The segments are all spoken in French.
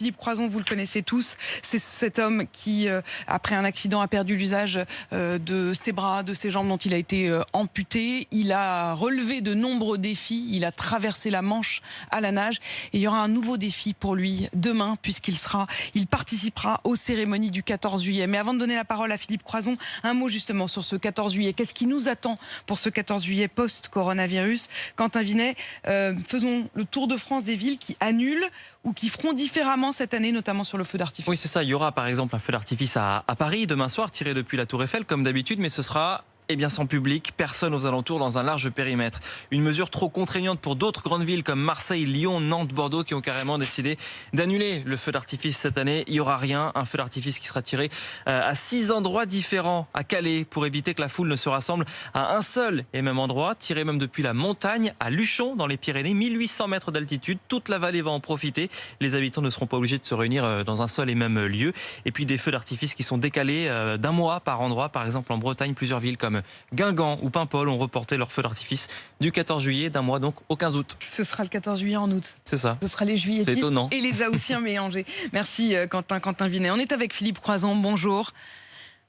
Philippe Croizon, vous le connaissez tous, c'est cet homme qui, après un accident, a perdu l'usage de ses bras, de ses jambes dont il a été amputé. Il a relevé de nombreux défis, il a traversé la Manche à la nage et il y aura un nouveau défi pour lui demain il participera aux cérémonies du 14 juillet. Mais avant de donner la parole à Philippe Croizon, un mot justement sur ce 14 juillet. Qu'est-ce qui nous attend pour ce 14 juillet post-coronavirus? Quentin Vinet, faisons le tour de France des villes qui annulent ou qui feront différemment cette année, notamment sur le feu d'artifice. Oui, c'est ça. Il y aura par exemple un feu d'artifice à Paris demain soir, tiré depuis la Tour Eiffel, comme d'habitude, mais ce sera sans public, personne aux alentours dans un large périmètre. Une mesure trop contraignante pour d'autres grandes villes comme Marseille, Lyon, Nantes, Bordeaux qui ont carrément décidé d'annuler le feu d'artifice cette année. Il n'y aura rien, un feu d'artifice qui sera tiré à 6 endroits différents à Calais pour éviter que la foule ne se rassemble à un seul et même endroit, tiré même depuis la montagne à Luchon dans les Pyrénées, 1800 mètres d'altitude. Toute la vallée va en profiter. Les habitants ne seront pas obligés de se réunir dans un seul et même lieu. Et puis des feux d'artifice qui sont décalés d'un mois par endroit. Par exemple en Bretagne, plusieurs villes comme Guingamp ou Paimpol ont reporté leur feu d'artifice du 14 juillet d'un mois donc au 15 août. Ce sera le 14 juillet en août. C'est ça. Ce sera les juilletistes et les haussiens mélangés. Merci Quentin Vinet. On est avec Philippe Croizon, bonjour.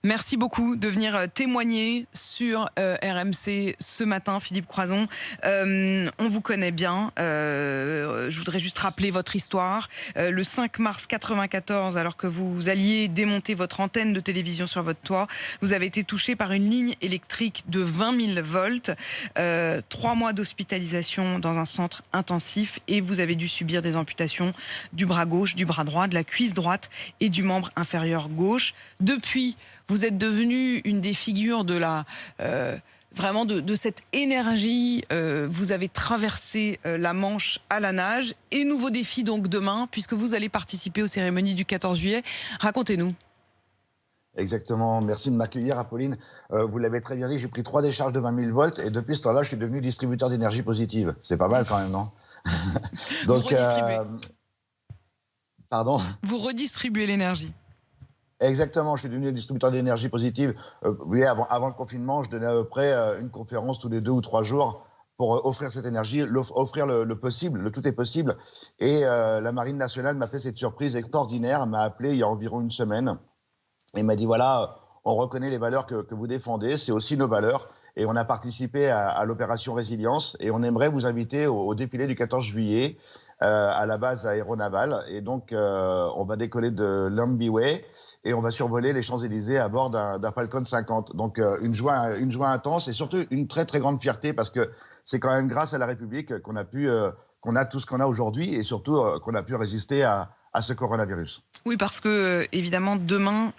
Merci beaucoup de venir témoigner sur RMC ce matin, Philippe Croizon. On vous connaît bien. Je voudrais juste rappeler votre histoire. Le 5 mars 94, alors que vous alliez démonter votre antenne de télévision sur votre toit, vous avez été touché par une ligne électrique de 20 000 volts. 3 mois d'hospitalisation dans un centre intensif et vous avez dû subir des amputations du bras gauche, du bras droit, de la cuisse droite et du membre inférieur gauche. Depuis, vous êtes devenu une des figures de la vraiment de cette énergie. Vous avez traversé la Manche à la nage et nouveau défi donc demain puisque vous allez participer aux cérémonies du 14 juillet. Racontez-nous. Exactement, merci de m'accueillir Apolline. Vous l'avez très bien dit, j'ai pris 3 décharges de 20 000 volts et depuis ce temps-là, je suis devenu distributeur d'énergie positive. C'est pas mal quand même, non? Donc, pardon? Vous redistribuez l'énergie. Exactement, je suis devenu distributeur d'énergie positive. Vous voyez, avant le confinement, je donnais à peu près une conférence tous les 2 ou 3 jours pour offrir cette énergie, offrir le possible, le tout est possible. Et la Marine nationale m'a fait cette surprise extraordinaire, m'a appelé il y a environ une semaine et m'a dit voilà, on reconnaît les valeurs que vous défendez, c'est aussi nos valeurs. Et on a participé à l'opération Résilience et on aimerait vous inviter au défilé du 14 juillet à la base aéronavale. Et donc, on va décoller de Lambyway et on va survoler les Champs-Élysées à bord d'un Falcon 50. Donc, une joie intense et surtout une très, très grande fierté parce que c'est quand même grâce à la République qu'on a tout ce qu'on a aujourd'hui et surtout qu'on a pu résister à ce coronavirus. Oui, parce que, évidemment, demain,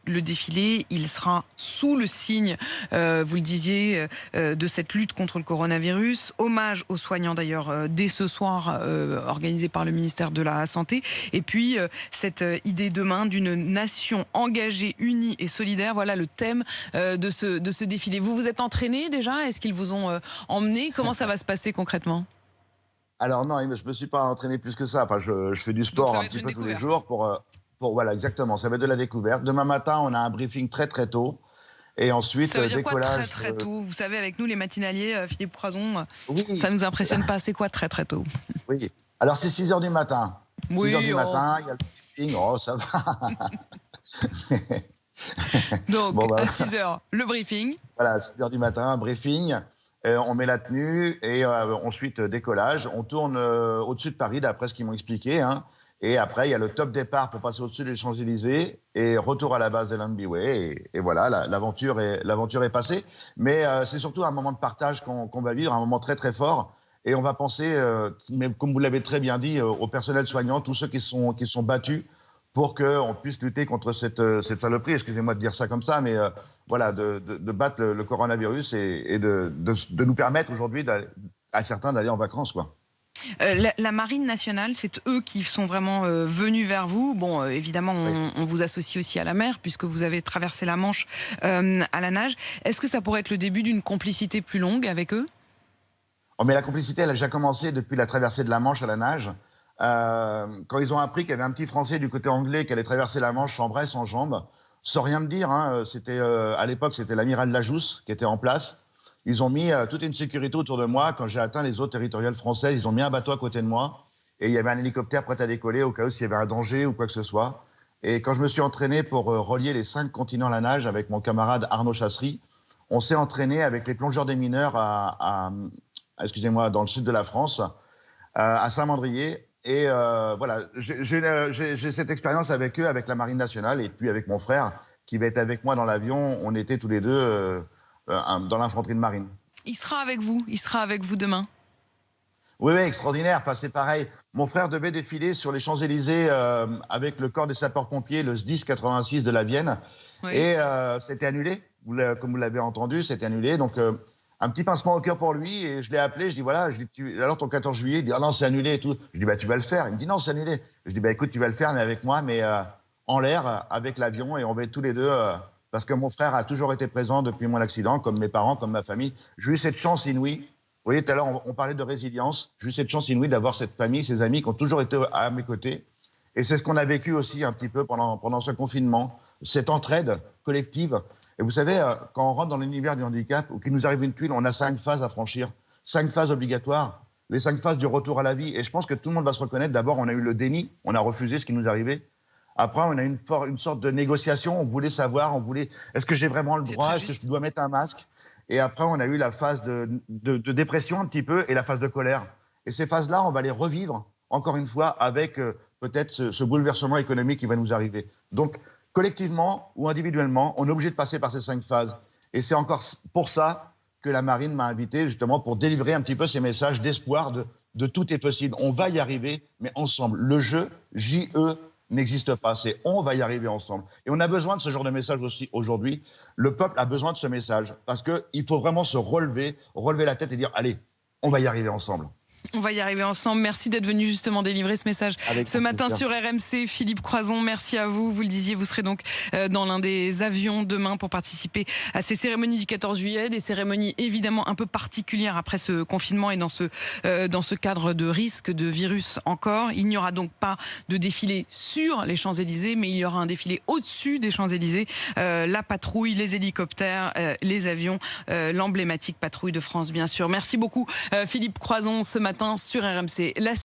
le défilé, il sera sous le signe, vous le disiez, de cette lutte contre le coronavirus. Hommage aux soignants d'ailleurs dès ce soir, organisé par le ministère de la Santé. Et puis cette idée demain d'une nation engagée, unie et solidaire. Voilà le thème de ce défilé. Vous vous êtes entraîné déjà? Est-ce qu'ils vous ont emmené? Comment ça va se passer concrètement? Alors non, je me suis pas entraîné plus que ça. Enfin, je fais du sport un petit peu tous les jours voilà, exactement. Ça va être de la découverte. Demain matin, on a un briefing très très tôt. Et ensuite, ça veut dire décollage. Quoi, très tôt? Vous savez, avec nous, les matinaliers, Philippe Croizon, oui. Ça nous impressionne pas. C'est quoi très très tôt? Oui. Alors, c'est 6 h du matin. Oui, 6 h du matin, il y a le briefing. Oh, ça va. Donc, à 6 h, le briefing. Voilà, 6 h du matin, un briefing. On met la tenue et ensuite décollage. On tourne au-dessus de Paris, d'après ce qu'ils m'ont expliqué. Hein. Et après, il y a le top départ pour passer au-dessus des Champs-Élysées et retour à la base de Lambyway. Et voilà, l'aventure est passée. Mais c'est surtout un moment de partage qu'on va vivre, un moment très très fort. Et on va penser, mais comme vous l'avez très bien dit, au personnel soignant, tous ceux qui sont battus pour qu'on puisse lutter contre cette saloperie. Excusez-moi de dire ça comme ça, mais voilà, de battre le coronavirus et de nous permettre aujourd'hui à certains d'aller en vacances, quoi. La Marine nationale, c'est eux qui sont vraiment venus vers vous. Bon, évidemment, on vous associe aussi à la mer, puisque vous avez traversé la Manche à la nage. Est-ce que ça pourrait être le début d'une complicité plus longue avec eux? Oh, mais la complicité, elle a déjà commencé depuis la traversée de la Manche à la nage. Quand ils ont appris qu'il y avait un petit Français du côté anglais qui allait traverser la Manche sans bras et sans jambes, sans rien me dire, hein, à l'époque, c'était l'amiral Lajousse qui était en place. Ils ont mis toute une sécurité autour de moi. Quand j'ai atteint les eaux territoriales françaises, ils ont mis un bateau à côté de moi. Et il y avait un hélicoptère prêt à décoller au cas où s'il y avait un danger ou quoi que ce soit. Et quand je me suis entraîné pour relier les 5 continents à la nage avec mon camarade Arnaud Chassery, on s'est entraîné avec les plongeurs des mineurs excusez-moi, dans le sud de la France, à Saint-Mandrier. Et voilà, j'ai cette expérience avec eux, avec la Marine nationale, et puis avec mon frère qui va être avec moi dans l'avion. On était tous les deux dans l'infanterie de marine. Il sera avec vous demain. Oui, extraordinaire. Enfin, c'est pareil. Mon frère devait défiler sur les Champs-Élysées avec le corps des sapeurs-pompiers, le SDIS 86 de la Vienne. Oui. Et c'était annulé. Comme vous l'avez entendu, c'était annulé. Donc, un petit pincement au cœur pour lui. Et je l'ai appelé. Je dis, voilà, alors ton 14 juillet, il dit, ah non, c'est annulé et tout. Je dis, bah, tu vas le faire. Il me dit, non, c'est annulé. Je dis, bah, écoute, tu vas le faire, mais avec moi, mais en l'air, avec l'avion. Et on va être tous les deux. Parce que mon frère a toujours été présent depuis mon accident, comme mes parents, comme ma famille. J'ai eu cette chance inouïe. Vous voyez, tout à l'heure, on parlait de résilience. J'ai eu cette chance inouïe d'avoir cette famille, ces amis qui ont toujours été à mes côtés. Et c'est ce qu'on a vécu aussi un petit peu pendant ce confinement, cette entraide collective. Et vous savez, quand on rentre dans l'univers du handicap ou qu'il nous arrive une tuile, on a 5 phases à franchir, 5 phases obligatoires, les 5 phases du retour à la vie. Et je pense que tout le monde va se reconnaître. D'abord, on a eu le déni, on a refusé ce qui nous arrivait. Après, on a eu une sorte de négociation. On voulait savoir, est-ce que j'ai vraiment le droit, est-ce que je dois mettre un masque? Et après, on a eu la phase de dépression un petit peu et la phase de colère. Et ces phases-là, on va les revivre, encore une fois, avec peut-être ce bouleversement économique qui va nous arriver. Donc, collectivement ou individuellement, on est obligé de passer par ces 5 phases. Et c'est encore pour ça que la Marine m'a invité, justement, pour délivrer un petit peu ces messages d'espoir, de tout est possible. On va y arriver, mais ensemble. Le jeu, J-E, n'existe pas, c'est on va y arriver ensemble. Et on a besoin de ce genre de message aussi aujourd'hui. Le peuple a besoin de ce message parce qu'il faut vraiment se relever la tête et dire allez, on va y arriver ensemble. On va y arriver ensemble. Merci d'être venu justement délivrer ce message ce matin sur RMC. Philippe Croizon, merci à vous. Vous le disiez, vous serez donc dans l'un des avions demain pour participer à ces cérémonies du 14 juillet. Des cérémonies évidemment un peu particulières après ce confinement et dans ce cadre de risque de virus encore. Il n'y aura donc pas de défilé sur les Champs-Élysées, mais il y aura un défilé au-dessus des Champs-Élysées. La patrouille, les hélicoptères, les avions, l'emblématique patrouille de France, bien sûr. Merci beaucoup Philippe Croizon ce matin sur RMC.